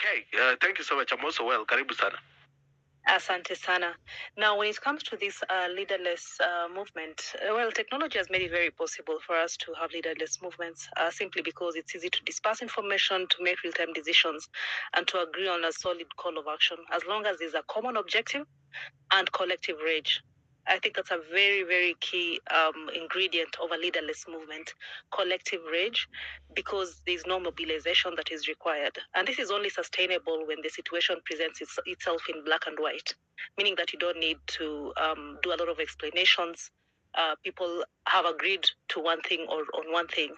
Okay, thank you so much. I'm also well. Karibu sana. Asante sana. Now, when it comes to this leaderless movement, well, technology has made it very possible for us to have leaderless movements simply because it's easy to disperse information, to make real-time decisions, and to agree on a solid call of action, as long as there's a common objective and collective rage. I think that's a very, very key ingredient of a leaderless movement, collective rage, because there's no mobilization that is required. And this is only sustainable when the situation presents itself in black and white, meaning that you don't need to do a lot of explanations. People have agreed to one thing or on one thing.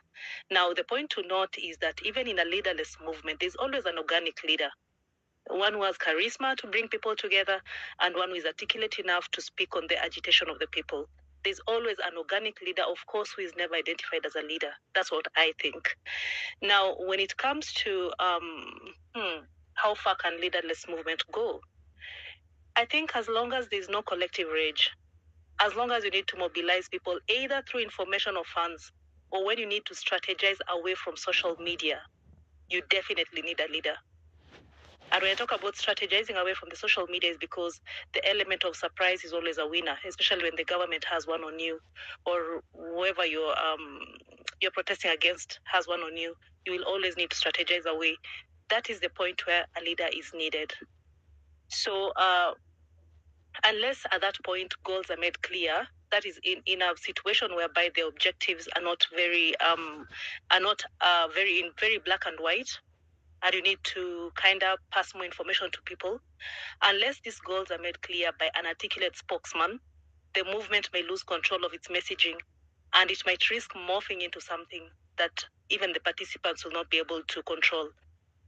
Now, the point to note is that even in a leaderless movement, there's always an organic leader. One who has charisma to bring people together, and one who is articulate enough to speak on the agitation of the people. There's always an organic leader, of course, who is never identified as a leader. That's what I think. Now, when it comes to how far can leaderless movement go? I think as long as there's no collective rage, as long as you need to mobilize people either through information or funds, or when you need to strategize away from social media, you definitely need a leader. And when I talk about strategizing away from the social media, is because the element of surprise is always a winner, especially when the government has one on you, or whoever you're protesting against has one on you. You will always need to strategize away. That is the point where a leader is needed. So unless at that point goals are made clear, that is in a situation whereby the objectives are not very very black and white, and you need to kind of pass more information to people. Unless these goals are made clear by an articulate spokesman, the movement may lose control of its messaging, and it might risk morphing into something that even the participants will not be able to control.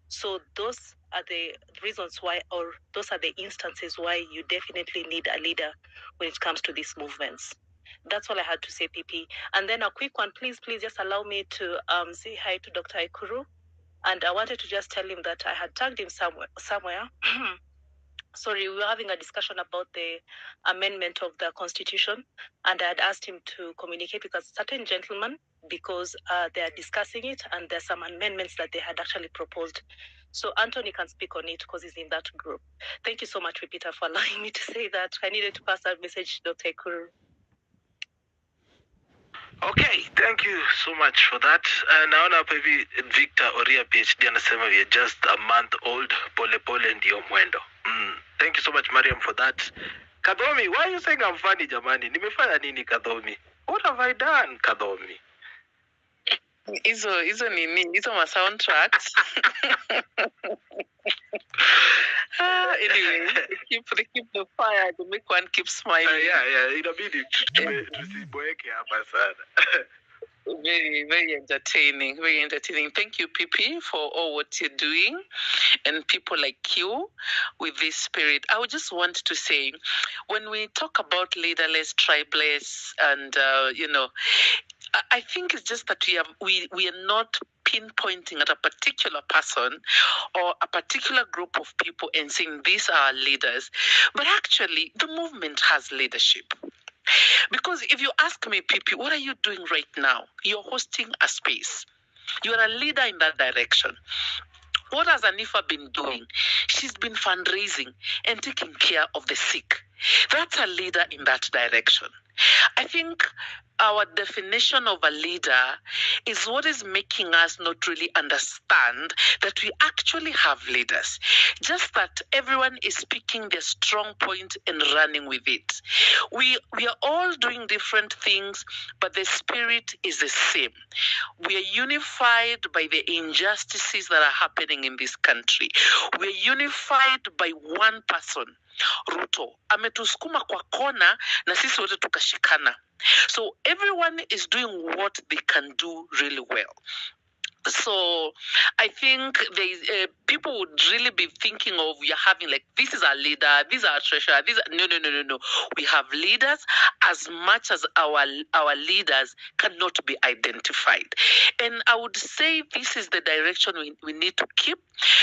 So those are the reasons why, or those are the instances why you definitely need a leader when it comes to these movements. That's all I had to say, PP. And then a quick one, please just allow me to say hi to Dr. Ikuru. And I wanted to just tell him that I had tagged him somewhere. Sorry, we were having a discussion about the amendment of the Constitution, and I had asked him to communicate with a certain gentleman because they are discussing it, and there's some amendments that they had actually proposed. So Anthony can speak on it because he's in that group. Thank you so much, Peter, for allowing me to say that. I needed to pass that message to Dr. Ikuru. Okay, thank you so much for that. Naona hivi Victor Oria PhD anasema we are just a month old, pole pole ndio mwendo. Thank you so much Mariam for that. Kadhomi, why are you saying I'm funny jamani? Nimefanya nini Kadhomi? What have I done Kadhomi? Hizo nini? Hizo ma soundtracks. Anyway, they keep the fire to make one keep smiling. Yeah, inabidi tusiboeke hapa sana. Very, very entertaining. Very entertaining. Thank you, PP, for all what you're doing, and people like you with this spirit. I would just want to say, when we talk about leaderless, tribeless, and I think it's just that we are not pinpointing at a particular person or a particular group of people and saying these are our leaders, but actually the movement has leadership. Because if you ask me, PP, what are you doing right now? You're hosting a space. You're a leader in that direction. What has Anifa been doing? She's been fundraising and taking care of the sick. That's a leader in that direction. I think our definition of a leader is what is making us not really understand that we actually have leaders. Just that everyone is picking their strong point and running with it. We are all doing different things, but the spirit is the same. We are unified by the injustices that are happening in this country. We are unified by one person. Ruto ametusukuma kwa kona na sisi wote tukashikana. So everyone is doing what they can do really well. So I think people would really be thinking of we are having like, this is our leader, these are our treasurer, these are, no. We have leaders as much as our leaders cannot be identified. And I would say this is the direction we need to keep,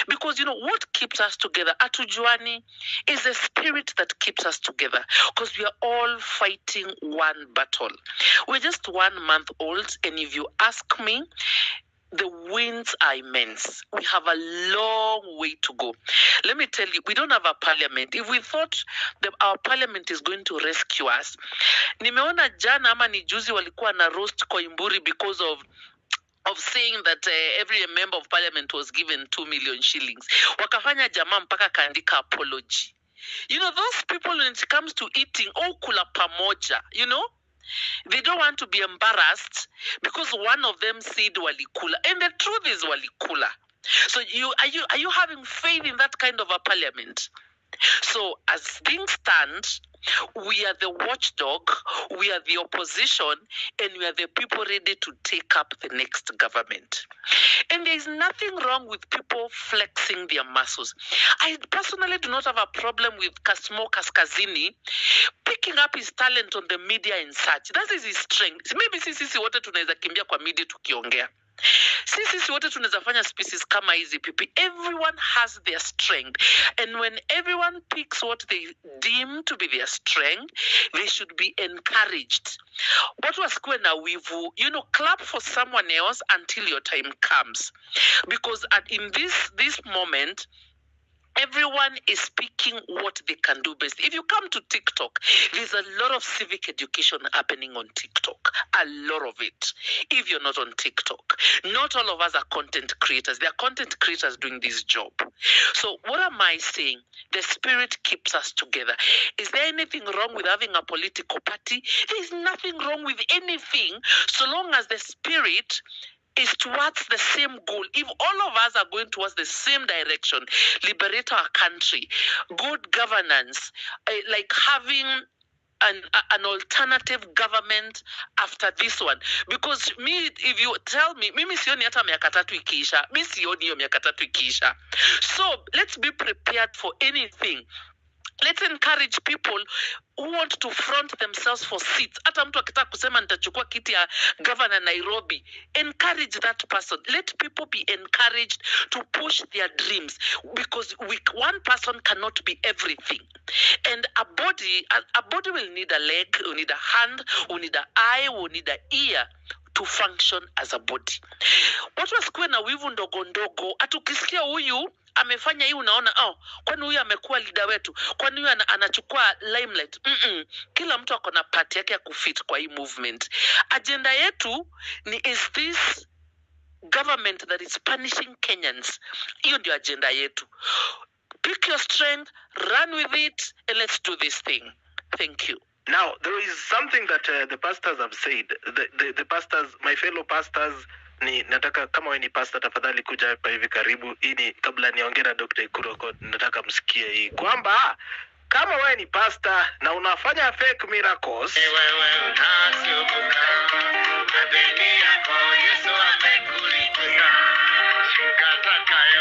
because what keeps us together, Atujuani, is the spirit that keeps us together, because we are all fighting one battle. We're just 1 month old, and if you ask me, the winds are immense. We have a long way to go. Let me tell you, we don't have a parliament. If we thought that our parliament is going to rescue us, nimeona jana ama ni juzi walikuwa na roast Koimburi because of saying that every member of parliament was given 2 million shillings. Wakafanya jamaa mpaka kaandika apology. You know, those people, when it comes to eating, kula pamoja, you know, they don't want to be embarrassed because one of them said walikula, and the truth is walikula. So are you having faith in that kind of a parliament? So as things stand, we are the watchdog, we are the opposition, and we are the people ready to take up the next government. And there is nothing wrong with people flexing their muscles. I personally do not have a problem with Kasmo Kaskazini picking up his talent on the media and such. That is his strength. Maybe sisi wote tunaweza kimbia kwa media tukiongea. Sisi wote tunaweza fanya species kama hizi pipi. Everyone has their strength, and when everyone picks what they deem to be their strength, they should be encouraged. What was going na wivu, you know, clap for someone else until your time comes, because in this moment, everyone is speaking what they can do best. If you come to TikTok, there's a lot of civic education happening on TikTok. A lot of it. If you're not on TikTok, not all of us are content creators. They are content creators doing this job. So what am I saying? The spirit keeps us together. Is there anything wrong with having a political party? There's nothing wrong with anything, so long as the spirit is towards the same goal. If all of us are going towards the same direction, liberate our country, good governance, like having an alternative government after this one. Because if you tell me, mimi sioni hata miaka tatu ikiisha, mimi sioni hiyo miaka tatu ikiisha. So let's be prepared for anything. Let's encourage people who want to front themselves for seats. Hata mtu akitaka kusema nitachukua kiti ya governor Nairobi, encourage that person. Let people be encouraged to push their dreams, because one person cannot be everything. And a body will need a leg, will need a hand, will need an eye, will need an ear to function as a body. Watu wasikuwe na wivu ndogo ndogo. Atukisikia huyu amefanya hii, unaona kwani huyu amekuwa leader wetu, kwani huyu anachukua limelight. Kila mtu ako na part yake ya kufit kwa hii movement. Agenda yetu ni, is this government that is punishing Kenyans? Hiyo ndio agenda yetu. Pick your strength, run with it, and let's do this thing. Thank you. Now, there is something that the pastors have said. The pastors, my fellow pastors, nataka kama wewe ni pastor tafadhali kuja hapa hivi karibu, ili kabla niongee na Dr. Ikuroko, nataka msikie hii kwamba kama wewe ni pastor na unafanya fake miracles, wewe